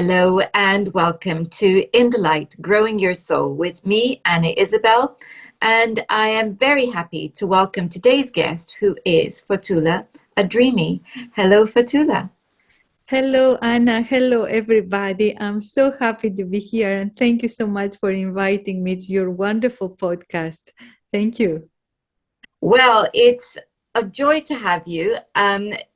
Hello and welcome to In the Light, Growing Your Soul with me, Anna Isabel. And I am very happy to welcome today's guest, who is Fotoula Adrimi. Hello, Fotoula. Hello, Anna. Hello, everybody. I'm so happy to be here. And thank you so much for inviting me to your wonderful podcast. Thank you. Well, it's a joy to have you.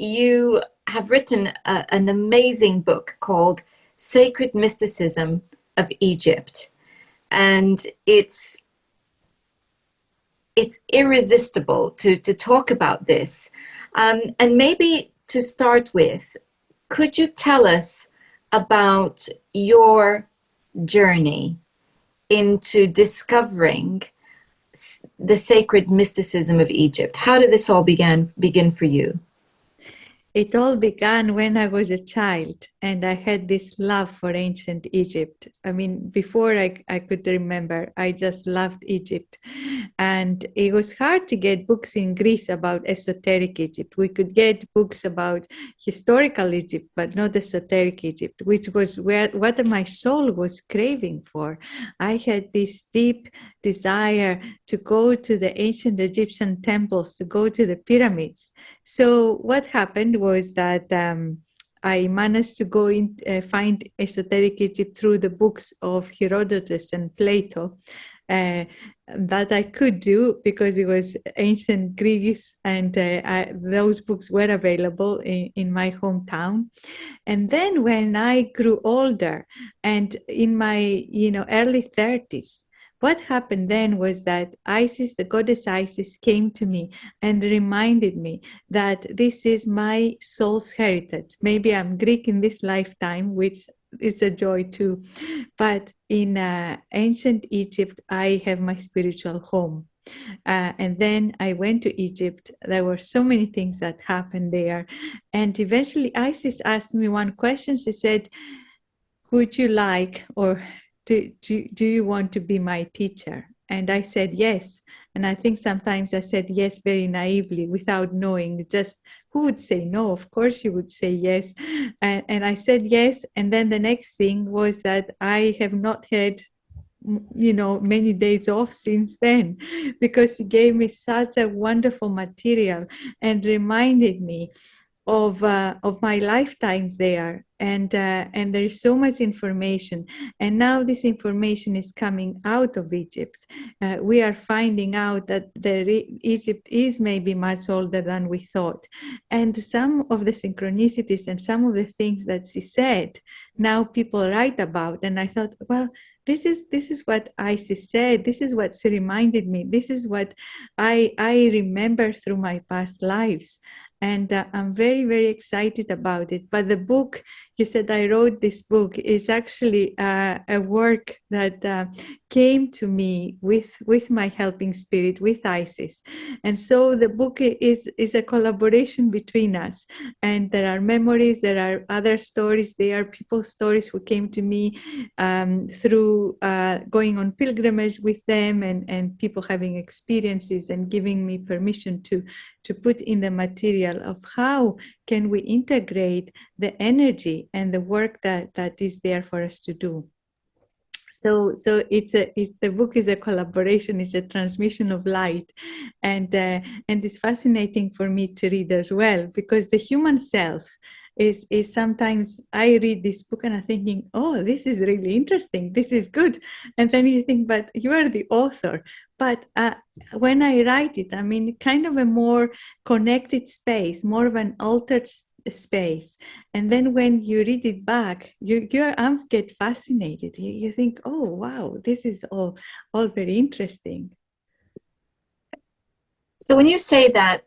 You have written an amazing book called Sacred Mysticism of Egypt. And it's irresistible to talk about this. And maybe to start with, could you tell us about your journey into discovering the sacred mysticism of Egypt? How did this all begin for you? It all began when I was a child and I had this love for ancient Egypt. I mean, before I could remember, I just loved Egypt. And it was hard to get books in Greece about esoteric Egypt. We could get books about historical Egypt, but not esoteric Egypt, which was what my soul was craving for. I had this deep desire to go to the ancient Egyptian temples, to go to the pyramids. So what happened was that I managed to go in, find esoteric Egypt through the books of Herodotus and Plato. That I could do because it was ancient Greece and those books were available in my hometown. And then when I grew older and in my early 30s, what happened then was that Isis, the goddess Isis, came to me and reminded me that this is my soul's heritage. Maybe I'm Greek in this lifetime, which is a joy too. But in ancient Egypt, I have my spiritual home. And then I went to Egypt. There were so many things that happened there. And eventually Isis asked me one question. She said, would you like or do you want to be my teacher? And I said yes. And I think sometimes I said yes very naively without knowing, just who would say no? Of course you would say yes. And I said yes. And then the next thing was that I have not had many days off since then, because he gave me such a wonderful material and reminded me of my lifetimes there, and there is so much information, and now this information is coming out of Egypt. We are finding out that Egypt is maybe much older than we thought, and some of the synchronicities and some of the things that she said, now people write about, and I thought, well, this is what Isis said. This is what she reminded me. This is what I remember through my past lives. And I'm very, very excited about it. But the book, you said I wrote this book, is actually a work that came to me with my helping spirit, with Isis. And so the book is a collaboration between us. And there are memories, there are other stories, there are people's stories who came to me through going on pilgrimage with them, and people having experiences and giving me permission to put in the material of how can we integrate the energy and the work that is there for us to do. So the book is a collaboration, it's a transmission of light, and it's fascinating for me to read as well, because the human self is sometimes I read this book and I'm thinking, oh, this is really interesting, this is good, and then you think, but you are the author. But when I write it, I mean, kind of a more connected space, more of an altered space. And then when you read it back, you get fascinated. You think, oh, wow, this is all very interesting. So when you say that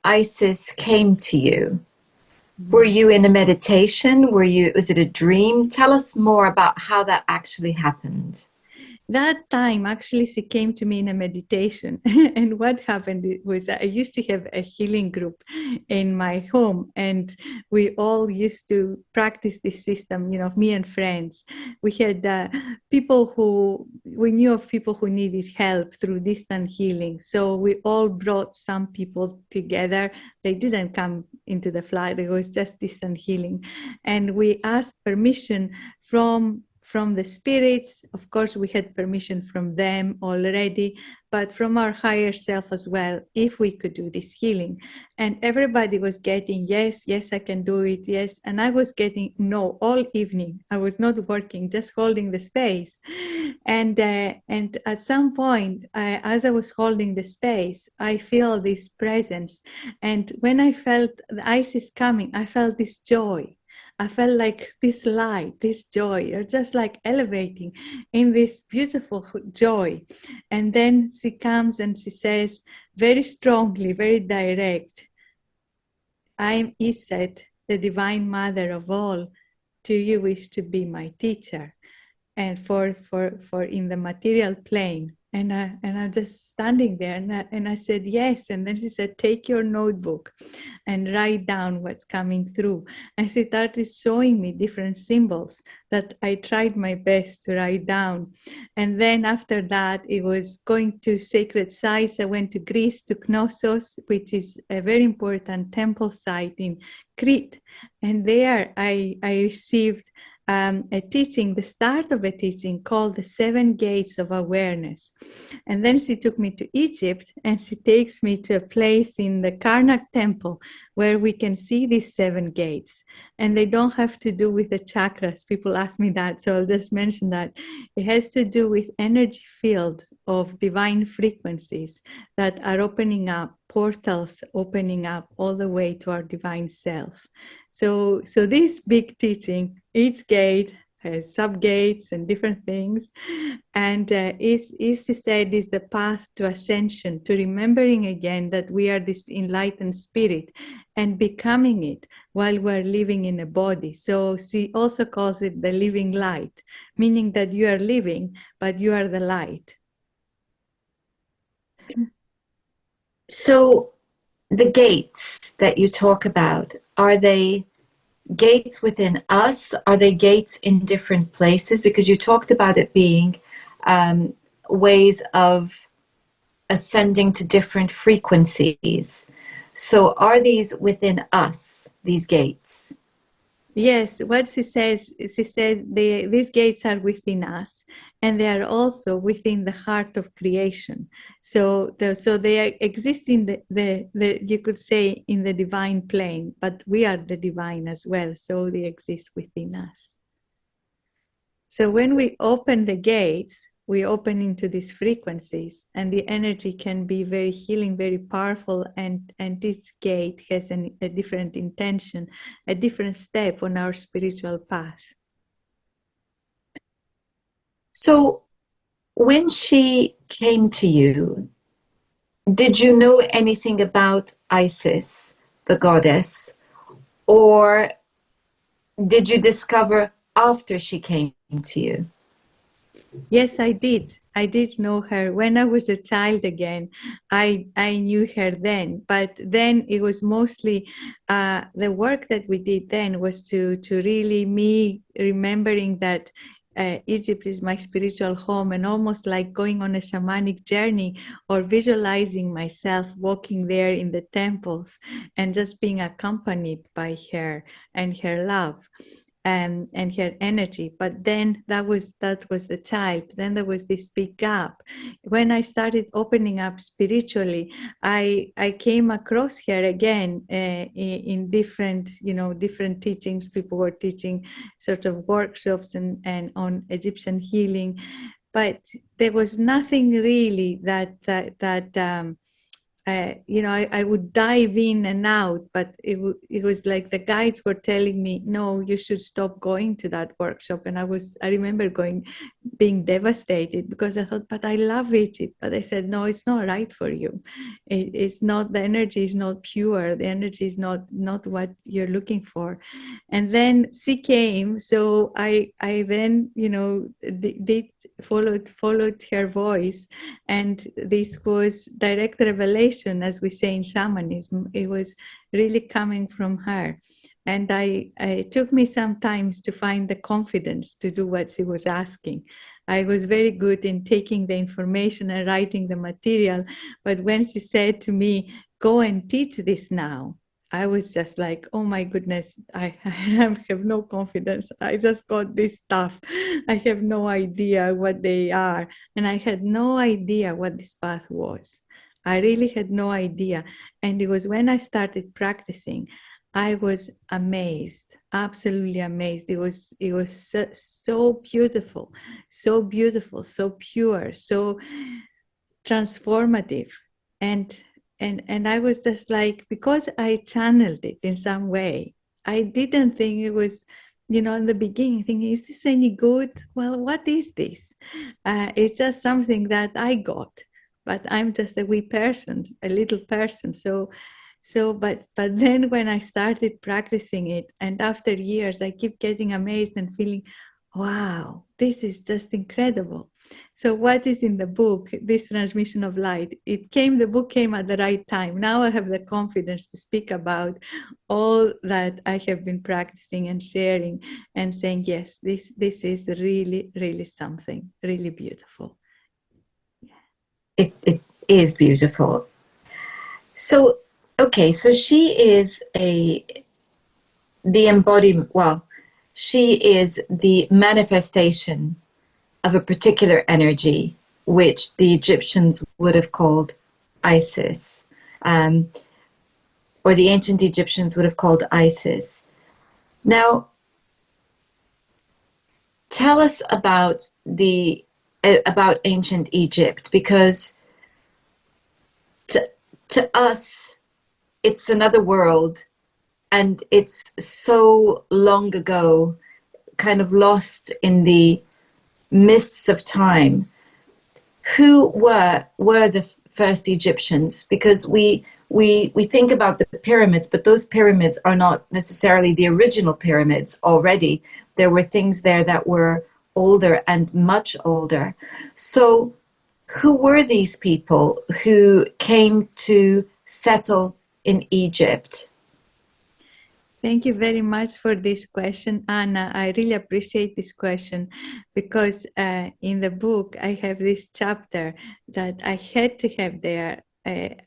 Isis came to you, were you in a meditation? Was it a dream? Tell us more about how that actually happened. that time actually she came to me in a meditation. And what happened was I used to have a healing group in my home, and we all used to practice this system, you know, me and friends. We had people who we knew of people who needed help through distant healing, so we all brought some people together. They didn't come into the flight, it was just distant healing, and we asked permission from the spirits. Of course, we had permission from them already, but from our higher self as well, if we could do this healing. And everybody was getting, yes, yes, I can do it, yes. And I was getting no all evening. I was not working, just holding the space. And at some point, as I was holding the space, I feel this presence. And when I felt the ice is coming, I felt this joy. I felt like this light, this joy, or just like elevating in this beautiful joy. And then she comes and she says very strongly, very direct, I am Iset, the divine mother of all. Do you wish to be my teacher? And for in the material plane. And I'm just standing there, and I said yes. And then she said, take your notebook and write down what's coming through. And she started showing me different symbols that I tried my best to write down. And then after that, it was going to sacred sites. I went to Greece, to Knossos, which is a very important temple site in Crete. And there I received a teaching, the start of a teaching called the 7 Gates of Awareness. And then she took me to Egypt, and she takes me to a place in the Karnak temple where we can see these 7 gates. And they don't have to do with the chakras. People ask me that, so I'll just mention that. It has to do with energy fields of divine frequencies that are opening up, portals opening up all the way to our divine self. So this big teaching, each gate has sub-gates and different things, and is he said is the path to ascension, to remembering again that we are this enlightened spirit and becoming it while we're living in a body. So she also calls it the living light, meaning that you are living, but you are the light. So the gates that you talk about, are they gates within us? Are they gates in different places? Because you talked about it being ways of ascending to different frequencies. So are these within us, these gates? Yes, what she says these gates are within us, and they are also within the heart of creation. So they exist in the you could say in the divine plane, but we are the divine as well. So they exist within us. So when we open the gates, we open into these frequencies, and the energy can be very healing, very powerful. And this gate has a different intention, a different step on our spiritual path. So when she came to you, did you know anything about Isis, the goddess, or did you discover after she came to you? Yes, I did. I did know her when I was a child again. I knew her then, but then it was mostly the work that we did then was to really me remembering that Egypt is my spiritual home, and almost like going on a shamanic journey or visualizing myself walking there in the temples and just being accompanied by her and her love. And her energy. But then that was the child. Then there was this big gap. When I started opening up spiritually, I came across her again in different different teachings. People were teaching sort of workshops and on Egyptian healing, but there was nothing really that I would dive in and out, but it was like the guides were telling me, no, you should stop going to that workshop. And I remember being devastated because I thought, but I love Egypt. But they said, no, it's not right for you. It's not, the energy is not pure. The energy is not what you're looking for. And then she came. So I then, did followed her voice, and this was direct revelation, as we say in shamanism. It was really coming from her, and it took me some time to find the confidence to do what she was asking. I was very good in taking the information and writing the material, but when she said to me, "Go and teach this now," I was just like, oh my goodness, I have no confidence. I just got this stuff. I have no idea what they are. And I had no idea what this path was. I really had no idea. And it was when I started practicing, I was amazed, absolutely amazed. It was so beautiful, so beautiful, so pure, so transformative. And I was just like, because I channeled it in some way, I didn't think it was, in the beginning thinking, is this any good? Well, what is this? It's just something that I got, but I'm just a wee person, a little person. But then when I started practicing it, and after years, I keep getting amazed and feeling, wow, this is just incredible. So what is in the book, this transmission of light? The book came at the right time. Now I have the confidence to speak about all that I have been practicing and sharing and saying, yes, this is really, really something really beautiful. It is beautiful. So, okay, so she is the embodiment, well, she is the manifestation of a particular energy, which the Egyptians would have called Isis, or the ancient Egyptians would have called Isis. Now, tell us about about ancient Egypt, because to us, it's another world, and it's so long ago, kind of lost in the mists of time. Who were the first Egyptians? Because we think about the pyramids, but those pyramids are not necessarily the original pyramids already. There were things there that were older and much older. So who were these people who came to settle in Egypt? Thank you very much for this question, Anna. I really appreciate this question because in the book, I have this chapter that I had to have there.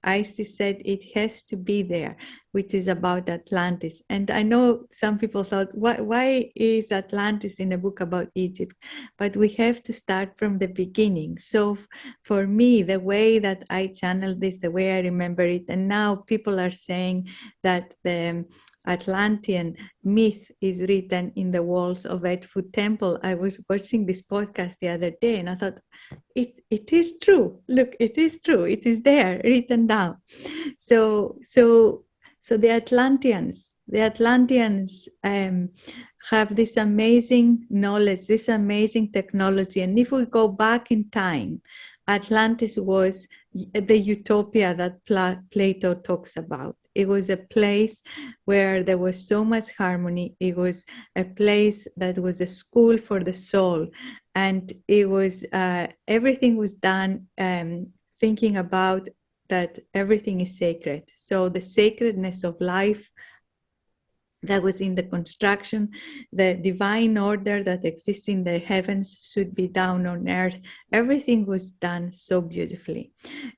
Isis said it has to be there, which is about Atlantis. And I know some people thought, why is Atlantis in a book about Egypt? But we have to start from the beginning. So for me, the way that I channeled this, the way I remember it, and now people are saying that the Atlantean myth is written in the walls of Edfu Temple. I was watching this podcast the other day and I thought, it is true. Look, it is true. It is there, written down. So the Atlanteans have this amazing knowledge, this amazing technology. And if we go back in time, Atlantis was the utopia that Plato talks about. It was a place where there was so much harmony. It was a place that was a school for the soul. And it was, everything was done thinking about that everything is sacred. So the sacredness of life that was in the construction, the divine order that exists in the heavens should be down on earth. Everything was done so beautifully.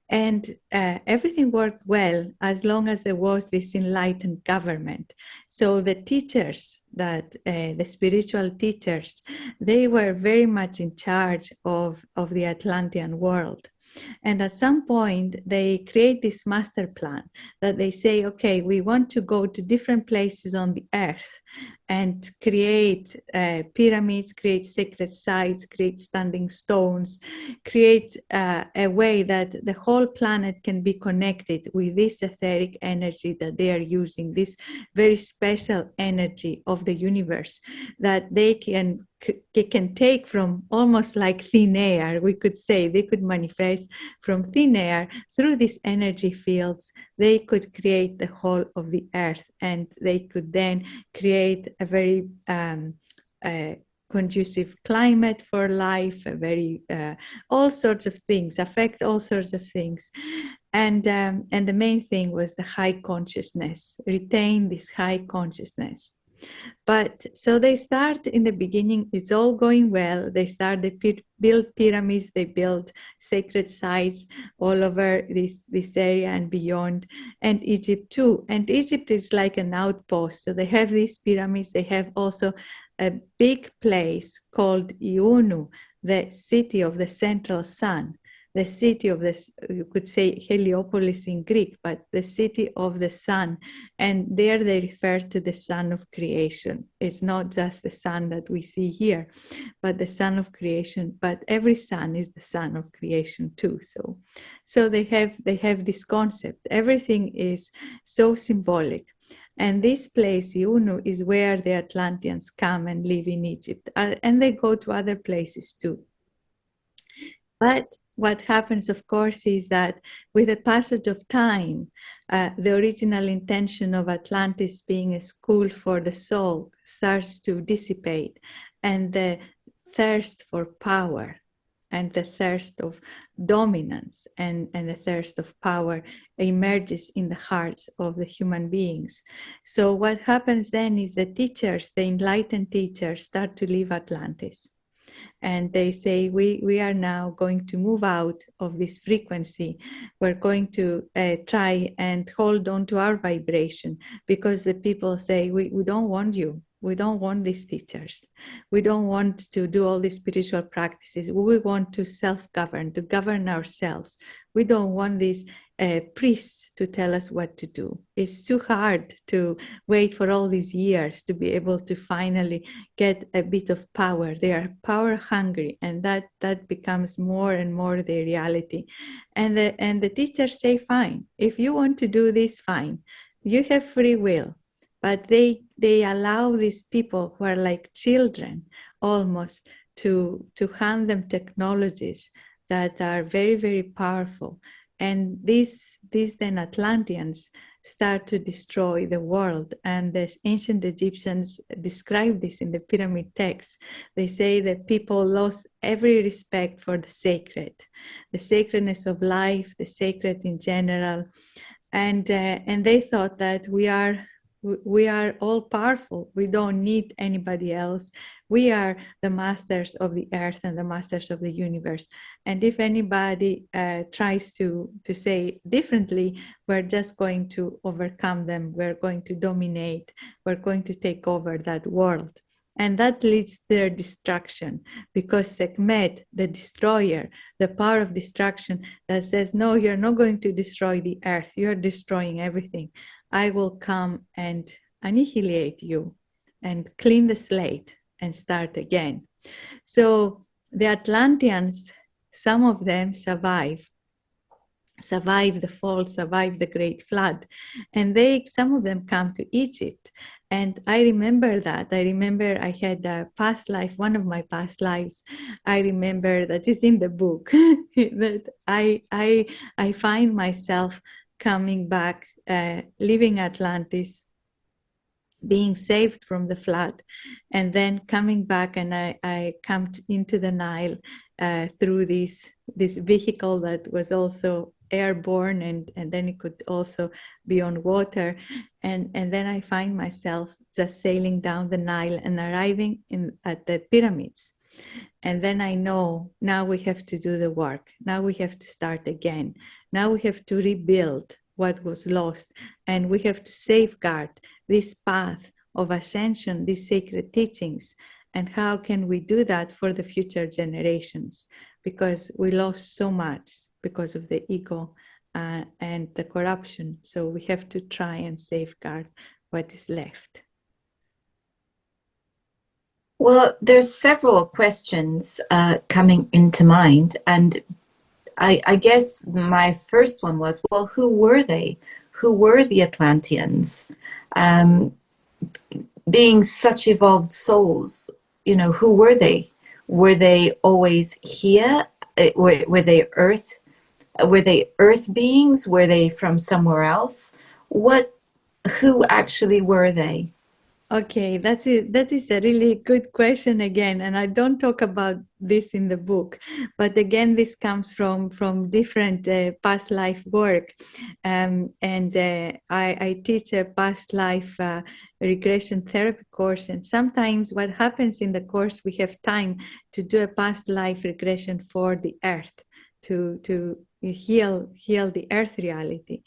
And everything worked well as long as there was this enlightened government. So the teachers, the spiritual teachers, they were very much in charge of the Atlantean world. And at some point, they create this master plan that they say, okay, we want to go to different places on the earth and create pyramids, create sacred sites, create standing stones, create a way that the whole planet can be connected with this etheric energy that they are using, this very special energy of the universe that they can take from almost like thin air, we could say. They could manifest from thin air through these energy fields. They could create the whole of the earth, and they could then create a very conducive climate for life, a very all sorts of things, affect all sorts of things. And the main thing was the high consciousness, retain this high consciousness. But so they start in the beginning, it's all going well. They start, they build pyramids, they build sacred sites all over this area and beyond, and Egypt too. And Egypt is like an outpost. So they have these pyramids, they have also a big place called Ionu, the city of the central sun. The city of this, you could say Heliopolis in Greek, but the city of the sun. And there they refer to the sun of creation. It's not just the sun that we see here, but the sun of creation. But every sun is the sun of creation too. So they have this concept. Everything is so symbolic. And this place, Iunu, is where the Atlanteans come and live in Egypt. And they go to other places too. But what happens, of course, is that with the passage of time, the original intention of Atlantis being a school for the soul starts to dissipate, and the thirst for power and the thirst of dominance and the thirst of power emerges in the hearts of the human beings. So what happens then is the teachers, the enlightened teachers, start to leave Atlantis. And they say, we are now going to move out of this frequency. We're going to try and hold on to our vibration, because the people say, we don't want you. We don't want these teachers. We don't want to do all these spiritual practices. We want to self-govern, to govern ourselves. We don't want these priests to tell us what to do. It's too hard to wait for all these years to be able to finally get a bit of power. They are power hungry, and that becomes more and more the reality. And the teachers say, fine, if you want to do this, fine. You have free will. But they allow these people who are like children almost to hand them technologies that are very, very powerful. And these then Atlanteans start to destroy the world. And the ancient Egyptians describe this in the pyramid texts. They say that people lost every respect for the sacredness of life, the sacred in general. And they thought that we are all powerful. We don't need anybody else. We are the masters of the earth and the masters of the universe. And if anybody tries to say differently, we're just going to overcome them. We're going to dominate. We're going to take over that world. And that leads to their destruction, because Sekhmet, the destroyer, the power of destruction that says, no, you're not going to destroy the earth. You're destroying everything. I will come and annihilate you and clean the slate and start again. So the Atlanteans, some of them survive the fall, survive the great flood. And some of them come to Egypt. And I remember that. I remember I had a past life, one of my past lives. I remember that is in the book, that I find myself coming back, leaving Atlantis, being saved from the flood, and then coming back, and I come into the Nile through this vehicle that was also airborne, and then it could also be on water, and then I find myself just sailing down the Nile and arriving at the pyramids. And then I know, now we have to do the work. Now we have to start again. Now we have to rebuild what was lost, and we have to safeguard this path of ascension, these sacred teachings. And how can we do that for the future generations? Because we lost so much because of the ego and the corruption. So we have to try and safeguard what is left. Well, there's several questions coming into mind, and I guess my first one was, well, who were they? Who were the Atlanteans? Being such evolved souls, who were they? Were they always here? Were they Earth? Were they Earth beings? Were they from somewhere else? Who actually were they? Okay, that's it. That is a really good question again, and I don't talk about this in the book, but again, this comes from different past life work, and I teach a past life regression therapy course, and sometimes what happens in the course, we have time to do a past life regression for the Earth to heal the Earth reality,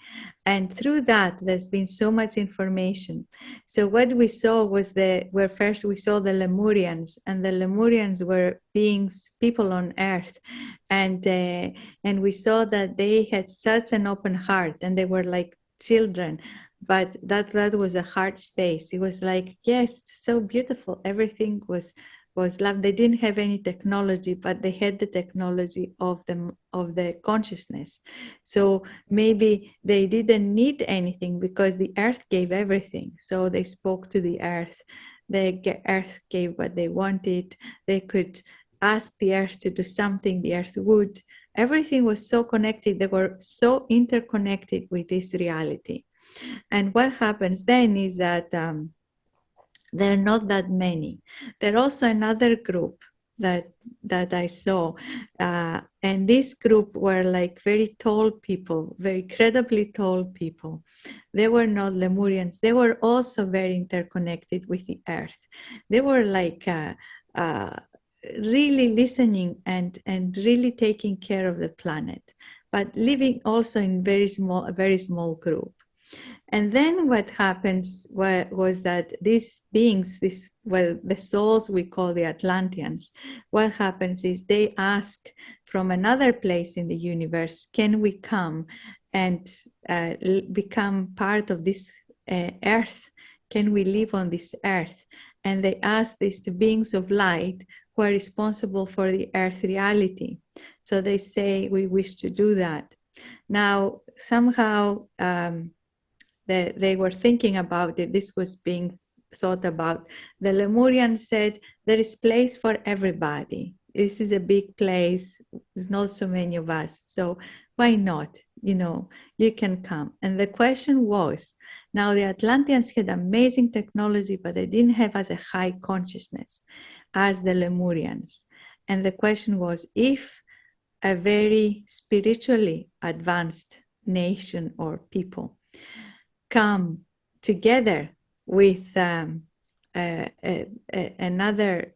and through that, there's been so much information. So what we saw was where first we saw the Lemurians, and the Lemurians were beings, people on Earth, and we saw that they had such an open heart, and they were like children, but that was a heart space. It was like, yes, so beautiful. Everything was love. They didn't have any technology, but they had the technology of the consciousness. So maybe they didn't need anything because the earth gave everything. So they spoke to the earth. The earth gave what they wanted. They could ask the earth to do something, the earth would. Everything was so connected. They were so interconnected with this reality. And what happens then is that there are not that many. There are also another group that I saw, and this group were like very tall people, very incredibly tall people. They were not Lemurians. They were also very interconnected with the earth. They were like really listening and really taking care of the planet, but living also in a very small group. And then what happens was that these beings, the souls we call the Atlanteans, what happens is they ask from another place in the universe, can we come and become part of this earth? Can we live on this earth? And they ask this to beings of light who are responsible for the earth reality. So they say, we wish to do that. Now, somehow, they were thinking about it. This was being thought about. The Lemurians said, there is place for everybody. This is a big place. There's not so many of us. So why not? You can come. And the question was, now the Atlanteans had amazing technology, but they didn't have as a high consciousness as the Lemurians. And the question was, if a very spiritually advanced nation or people come together with another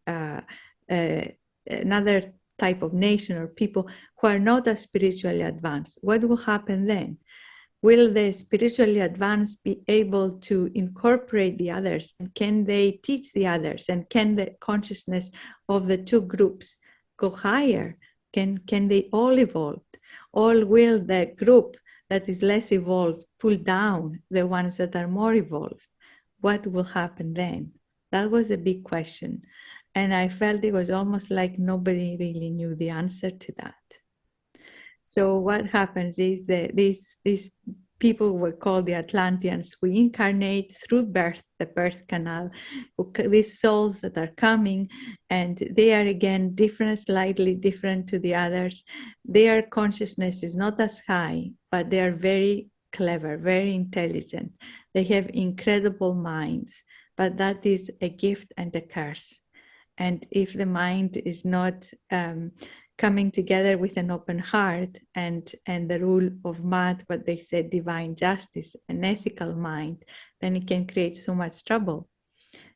type of nation or people who are not as spiritually advanced, what will happen then? Will the spiritually advanced be able to incorporate the others? And can they teach the others? And can the consciousness of the two groups go higher? Can they all evolve? Or will the group that is less evolved pull down the ones that are more evolved? What will happen then? That was a big question. And I felt it was almost like nobody really knew the answer to that. So what happens is that these people were called the Atlanteans. We incarnate through birth, the birth canal, these souls that are coming, and they are again different, slightly different to the others. Their consciousness is not as high, but they are very clever, very intelligent. They have incredible minds, but that is a gift and a curse. And if the mind is not coming together with an open heart and the rule of math, what they said, divine justice, an ethical mind, then it can create so much trouble.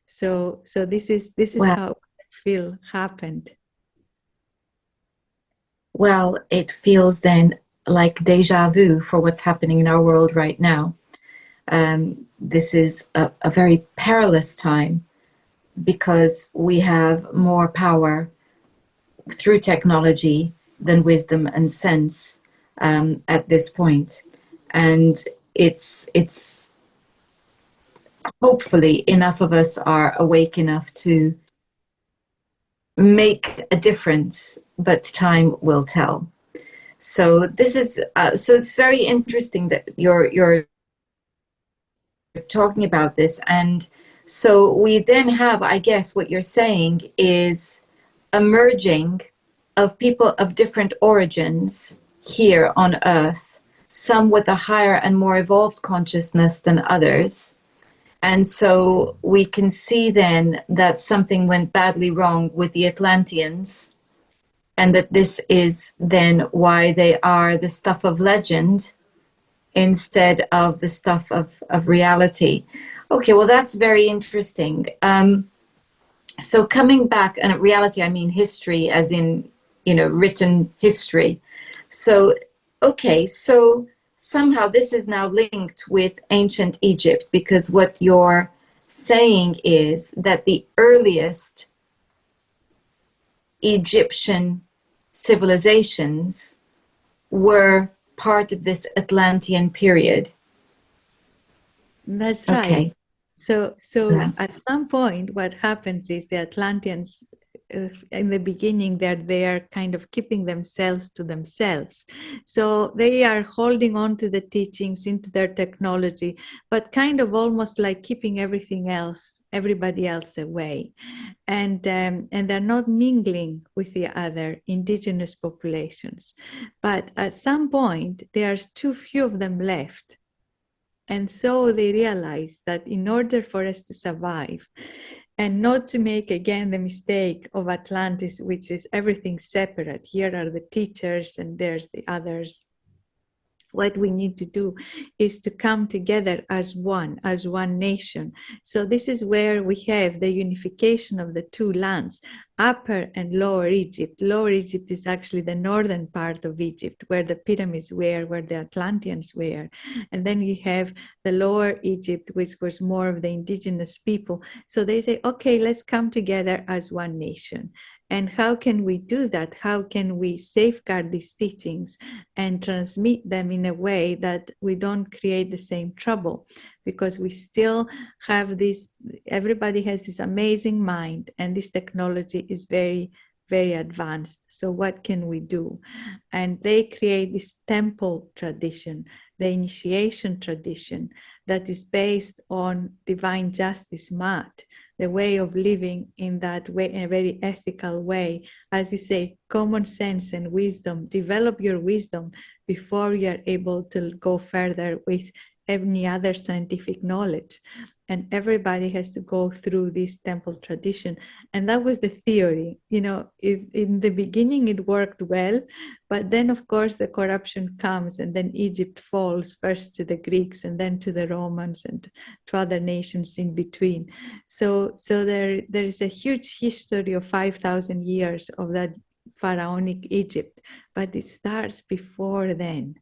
So this is Well, how I feel happened. well, it feels then like deja vu for what's happening in our world right now. This is a very perilous time because we have more power through technology than wisdom and sense at this point. And it's hopefully enough of us are awake enough to make a difference, but time will tell. So this is so it's very interesting that you're talking about this. And so we then have, I guess what you're saying is a merging of people of different origins here on Earth, some with a higher and more evolved consciousness than others. And so we can see then that something went badly wrong with the Atlanteans, and that this is then why they are the stuff of legend instead of the stuff of reality. Okay, well, that's very interesting. So coming back, and reality, I mean history, as in, written history. So, okay, so somehow this is now linked with ancient Egypt, because what you're saying is that the earliest Egyptian civilizations were part of this Atlantean period. That's right. Okay. So Yeah. at some point, what happens is the Atlanteans, in the beginning, they're there kind of keeping themselves to themselves. So they are holding on to the teachings, into their technology, but kind of almost like keeping everything else, everybody else away. And they're not mingling with the other indigenous populations. But at some point, there's too few of them left. And so they realized that in order for us to survive and not to make again the mistake of Atlantis, which is everything separate, here are the teachers and there's the others. What we need to do is to come together as one nation. So this is where we have the unification of the two lands, Upper and Lower Egypt. Lower Egypt is actually the northern part of Egypt, where the pyramids were, where the Atlanteans were. And then you have the Lower Egypt, which was more of the indigenous people. So they say, okay, let's come together as one nation. And how can we do that? How can we safeguard these teachings and transmit them in a way that we don't create the same trouble? Because we still have this, everybody has this amazing mind, and this technology is very, very advanced. So what can we do? And they create this temple tradition, the initiation tradition, that is based on divine justice, mat, the way of living in that way, in a very ethical way. As you say, common sense and wisdom. Develop your wisdom before you are able to go further with any other scientific knowledge. And everybody has to go through this temple tradition. And that was the theory. In the beginning, it worked well, but then, of course, the corruption comes, and then Egypt falls first to the Greeks and then to the Romans and to other nations in between. So there is a huge history of 5,000 years of that pharaonic Egypt, but it starts before then.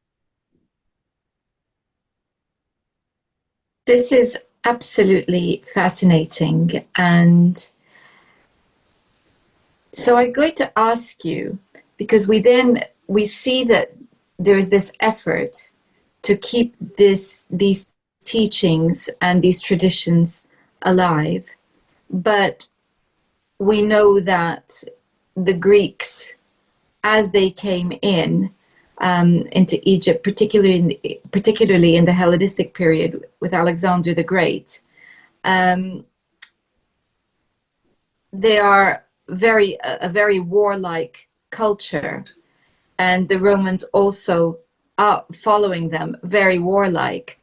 This is absolutely fascinating. And so I'm going to ask you, because we see that there is this effort to keep these teachings and these traditions alive, but we know that the Greeks, as they came into Egypt, particularly in the Hellenistic period with Alexander the Great, they are a very warlike culture, and the Romans also are following them, very warlike.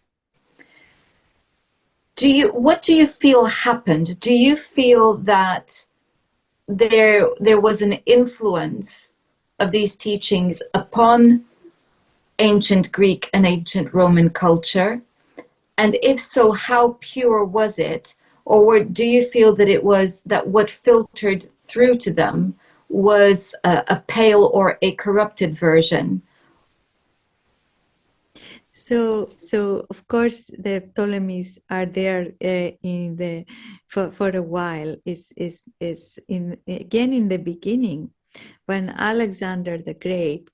What do you feel happened? Do you feel that there was an influence of these teachings upon ancient Greek and ancient Roman culture? And if so, how pure was it? Or do you feel that it was that what filtered through to them was a pale or a corrupted version? So of course the Ptolemies are there for a while. Is in the beginning, when Alexander the Great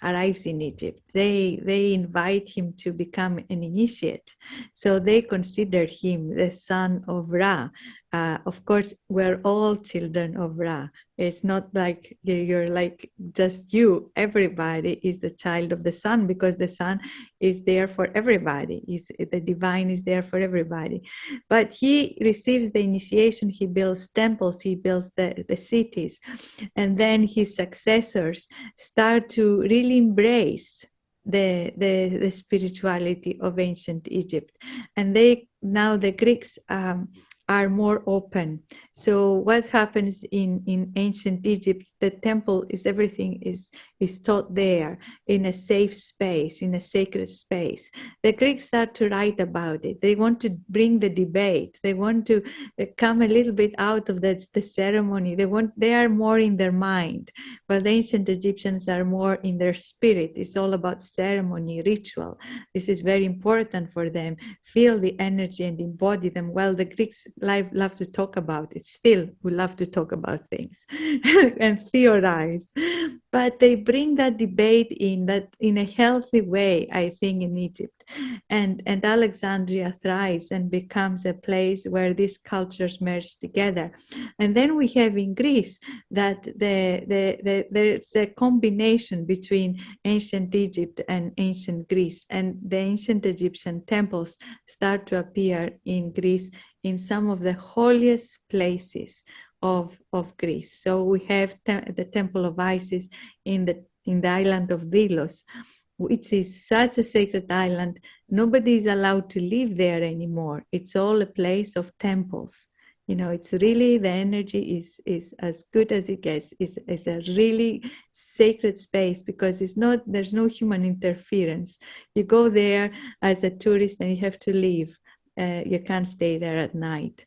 arrives in Egypt, they invite him to become an initiate. So they consider him the son of Ra. Of course, we're all children of Ra. It's not like you're like just you. Everybody is the child of the sun, because the sun is there for everybody. The divine is there for everybody. But he receives the initiation. He builds temples. He builds the cities. And then his successors start to really embrace the spirituality of ancient Egypt. And they now the Greeks are more open. So what happens in ancient Egypt, the temple is, everything is taught there in a safe space, in a sacred space. The Greeks start to write about it. They want to bring the debate. They want to come a little bit out of the ceremony. They are more in their mind, while the ancient Egyptians are more in their spirit. It's all about ceremony, ritual. This is very important for them. Feel the energy and embody them. Well, the Greeks love to talk about it. Still, we love to talk about things and theorize. But they bring that debate in a healthy way, I think, in Egypt. And Alexandria thrives and becomes a place where these cultures merge together. And then we have in Greece that there's a combination between ancient Egypt and ancient Greece. And the ancient Egyptian temples start to appear in Greece in some of the holiest places of Greece. So we have the Temple of Isis in the island of Delos, which is such a sacred island. Nobody is allowed to live there anymore. It's all a place of temples. You know, it's really, the energy is as good as it gets. It's a really sacred space because there's no human interference. You go there as a tourist and you have to leave. You can't stay there at night.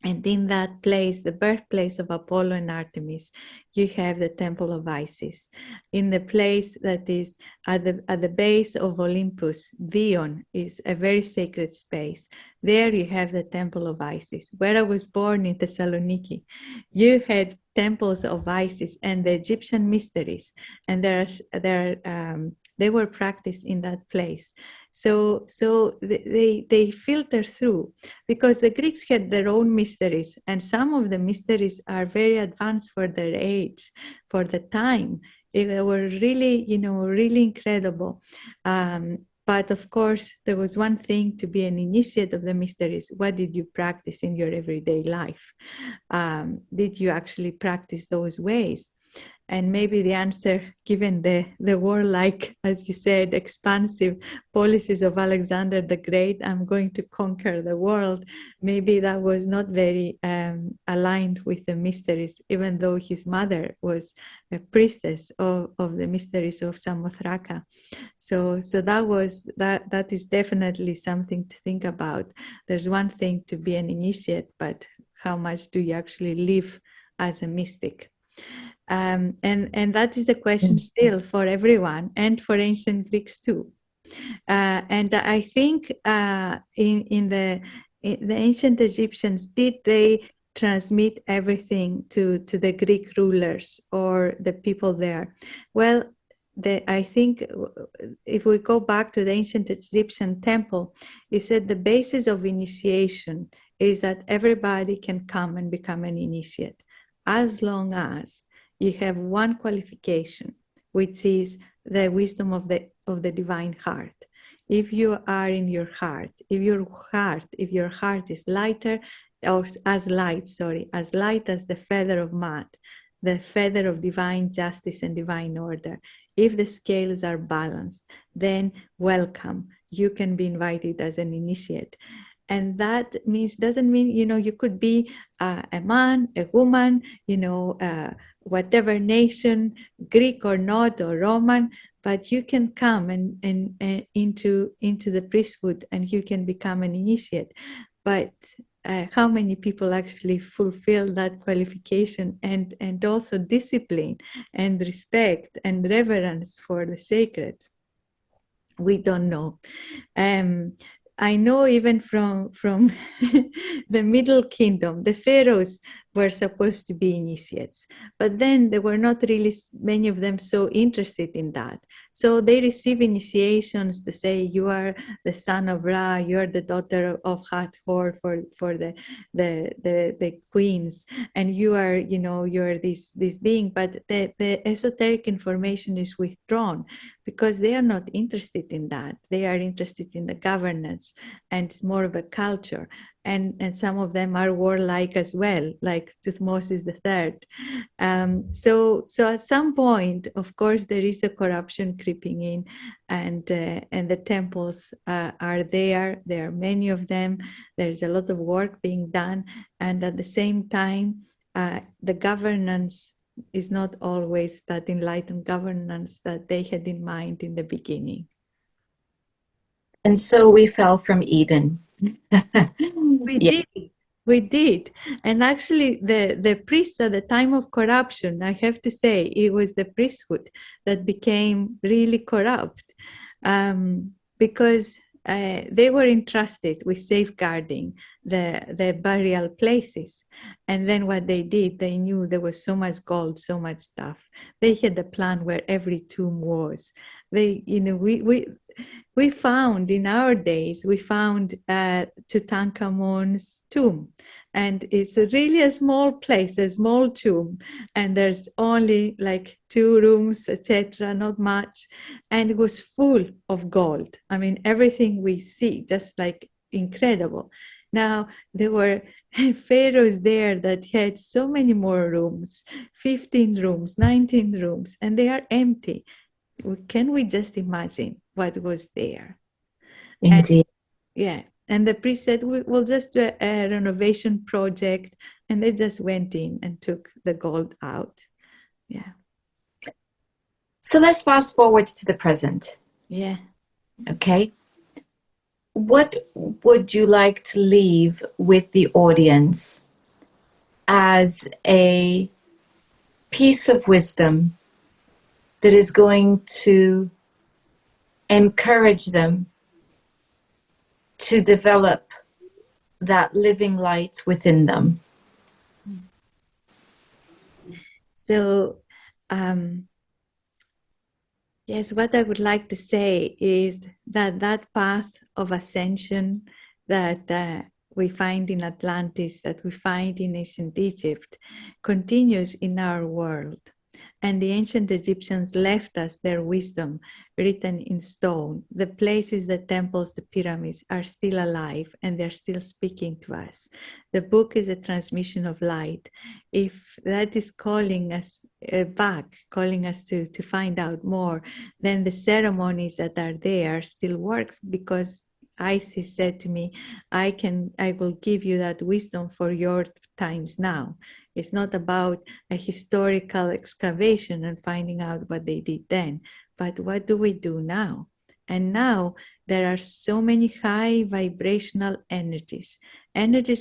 And in that place, the birthplace of Apollo and Artemis, you have the Temple of Isis. In the place that is at the base of Olympus, Dion is a very sacred space. There you have the Temple of Isis. Where I was born in Thessaloniki, you had temples of Isis and the Egyptian mysteries, and they were practiced in that place. So they filter through, because the Greeks had their own mysteries, and some of the mysteries are very advanced for their age, for the time. They were really, really incredible. But of course, there was one thing to be an initiate of the mysteries. What did you practice in your everyday life? Did you actually practice those ways? And maybe the answer, given the warlike, as you said, expansive policies of Alexander the Great, I'm going to conquer the world, maybe that was not very aligned with the mysteries, even though his mother was a priestess of the mysteries of Samothraka. So that is definitely something to think about. There's one thing to be an initiate, but how much do you actually live as a mystic? And that is a question still for everyone, and for ancient Greeks too. And I think in the ancient Egyptians, did they transmit everything to the Greek rulers or the people there? Well, I think if we go back to the ancient Egyptian temple, it said the basis of initiation is that everybody can come and become an initiate, as long as you have one qualification, which is the wisdom of the divine heart. If you are in your heart, if your heart is lighter, or as light as the feather of mud, the feather of divine justice and divine order, if the scales are balanced, then welcome, you can be invited as an initiate. And that doesn't mean, you could be a man, a woman, whatever nation, Greek or not, or Roman, but you can come and into the priesthood, and you can become an initiate. But how many people actually fulfill that qualification, and also discipline and respect and reverence for the sacred? We don't know. I know even from the Middle Kingdom, the pharaohs were supposed to be initiates, but then there were not really many of them so interested in that. So they receive initiations to say, you are the son of Ra, you are the daughter of Hathor for the queens, and you are, you're this being. But the esoteric information is withdrawn, because they are not interested in that. They are interested in the governance, and it's more of a culture. and some of them are warlike as well, like Thutmose III. So at some point, of course, there is the corruption creeping in, and the temples are there. There are many of them. There's a lot of work being done, and at the same time, the governance is not always that enlightened governance that they had in mind in the beginning. And so we fell from Eden. We Yeah. did. We did. And actually, the priests at the time of corruption, I have to say, it was the priesthood that became really corrupt, because they were entrusted with safeguarding the burial places. And then what they did, they knew there was so much gold, so much stuff. They had a plan where every tomb was. We found in our days, we found Tutankhamun's tomb, and it's really a small place, a small tomb, and there's only like 2 rooms, etc., not much, and it was full of gold. I mean, everything we see, just like incredible. Now, there were pharaohs there that had so many more rooms, 15 rooms, 19 rooms, and they are empty. Can we just imagine what was there? And Indeed. yeah, and the priest said, we'll just do a renovation project, and they just went in and took the gold out. Yeah. So let's fast forward to the present. Yeah. Okay. What would you like to leave with the audience as a piece of wisdom that is going to encourage them to develop that living light within them? So, yes, what I would like to say is that that path of ascension that we find in Atlantis, that we find in ancient Egypt, continues in our world. And the ancient Egyptians left us their wisdom written in stone. The places, the temples, the pyramids are still alive, and they're still speaking to us. The book is a transmission of light. If that is calling us back, calling us to find out more, then the ceremonies that are there still works, because Isis said to me, I will give you that wisdom for your times now. It's not about a historical excavation and finding out what they did then, but what do we do now? And now there are so many high vibrational energies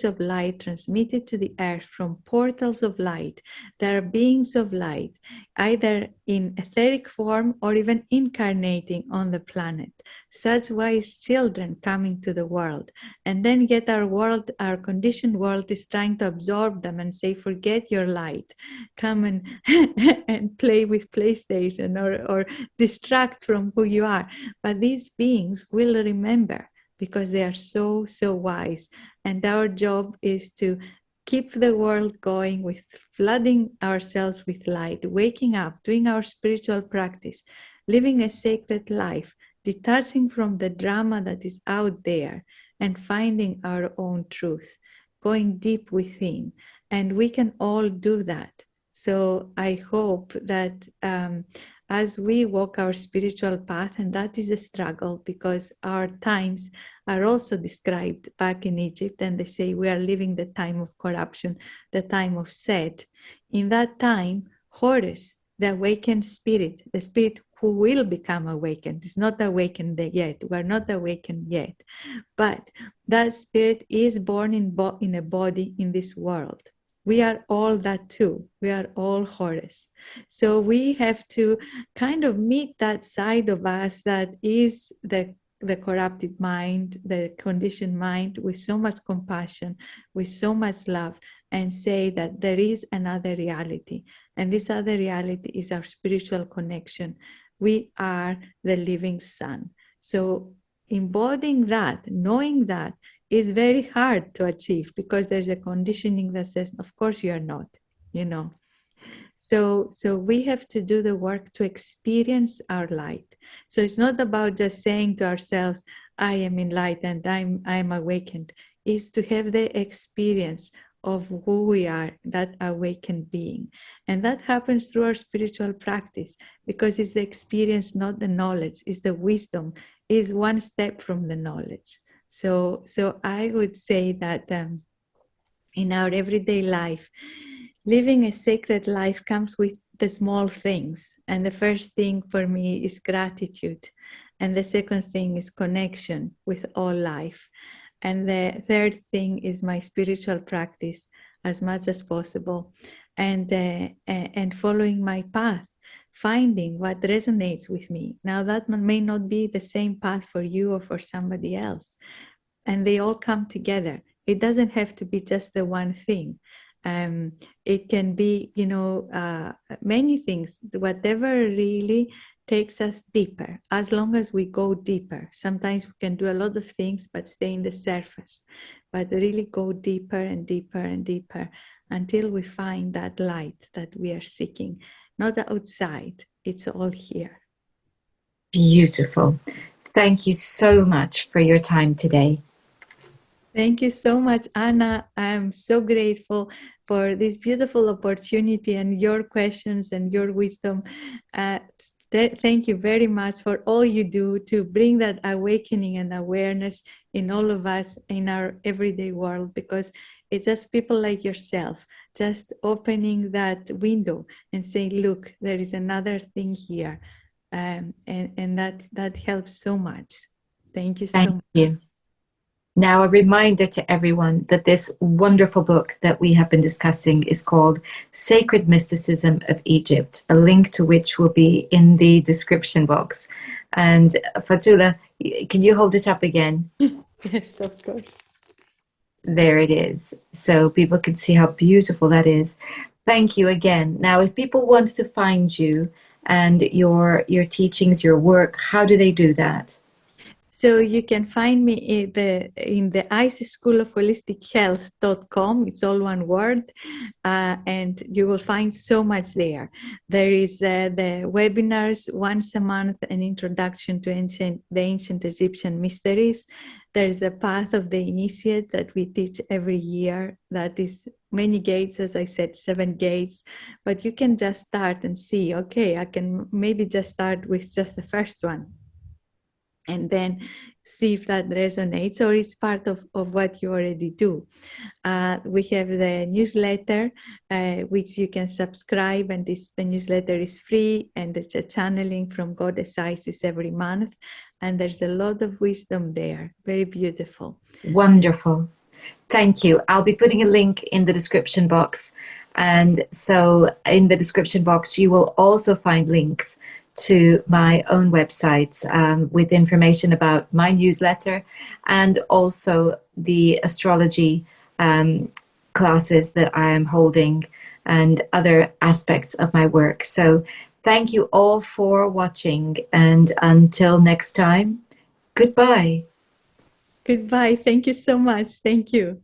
of light transmitted to the earth from portals of light. There are beings of light, either in etheric form or even incarnating on the planet. Such wise children coming to the world. And then yet our world, our conditioned world, is trying to absorb them and say, forget your light. Come and, and play with PlayStation or distract from who you are. But these beings will remember, because they are so, so wise. And our job is to keep the world going with flooding ourselves with light, waking up, doing our spiritual practice, living a sacred life, detaching from the drama that is out there and finding our own truth, going deep within. And we can all do that. So I hope that as we walk our spiritual path, and that is a struggle, because our times are also described back in Egypt, and they say we are living the time of corruption, the time of Set. In that time, Horus, the awakened spirit, the spirit who will become awakened, is not awakened yet. We're not awakened yet. But that spirit is born in a body in this world. We are all that too. We are all Horus. So we have to kind of meet that side of us that is the corrupted mind, the conditioned mind, with so much compassion, with so much love, and say that there is another reality. And this other reality is our spiritual connection. We are the living sun. So embodying that, knowing that, is very hard to achieve, because there's a conditioning that says, of course you are not, you know. So we have to do the work to experience our light. So it's not about just saying to ourselves, I am enlightened, I'm awakened. is to have the experience of who we are, that awakened being. And that happens through our spiritual practice, because it's the experience, not the knowledge, it's the wisdom, is one step from the knowledge. So I would say that in our everyday life, living a sacred life comes with the small things. And the first thing for me is gratitude. And the second thing is connection with all life. And the third thing is my spiritual practice as much as possible, and following my path, finding what resonates with me. Now, that may not be the same path for you or for somebody else, and they all come together. It doesn't have to be just the one thing. It can be, many things, whatever really takes us deeper, as long as we go deeper. Sometimes we can do a lot of things, but stay in the surface, but really go deeper and deeper and deeper until we find that light that we are seeking. Not outside, it's all here. Beautiful. Thank you so much for your time today. Thank you so much, Anna. I'm so grateful for this beautiful opportunity and your questions and your wisdom. Thank you very much for all you do to bring that awakening and awareness in all of us in our everyday world, because it's just people like yourself just opening that window and saying, look, there is another thing here. And that helps so much. Thank you so Thank much. you. Now, a reminder to everyone that this wonderful book that we have been discussing is called Sacred Mysticism of Egypt, a link to which will be in the description box. And Fotoula, can you hold it up again? Yes, of course. There it is. So people can see how beautiful that is. Thank you again. Now, if people want to find you and your teachings, your work, how do they do that? So you can find me in the ICE School of Holistic Health.com. It's all one word. And you will find so much there. There is the webinars once a month, an introduction to the ancient Egyptian mysteries. There's the path of the initiate that we teach every year. That is many gates, as I said, 7 gates. But you can just start and see, okay, I can maybe just start with just the first one, and then see if that resonates or is part of what you already do. We have the newsletter, which you can subscribe, and the newsletter is free, and it's a channeling from Goddess Isis every month. And there's a lot of wisdom there. Very beautiful. Wonderful. Thank you. I'll be putting a link in the description box. And so in the description box, you will also find links to my own websites with information about my newsletter and also the astrology classes that I am holding and other aspects of my work. So thank you all for watching, and until next time, goodbye. Goodbye. Thank you so much. Thank you.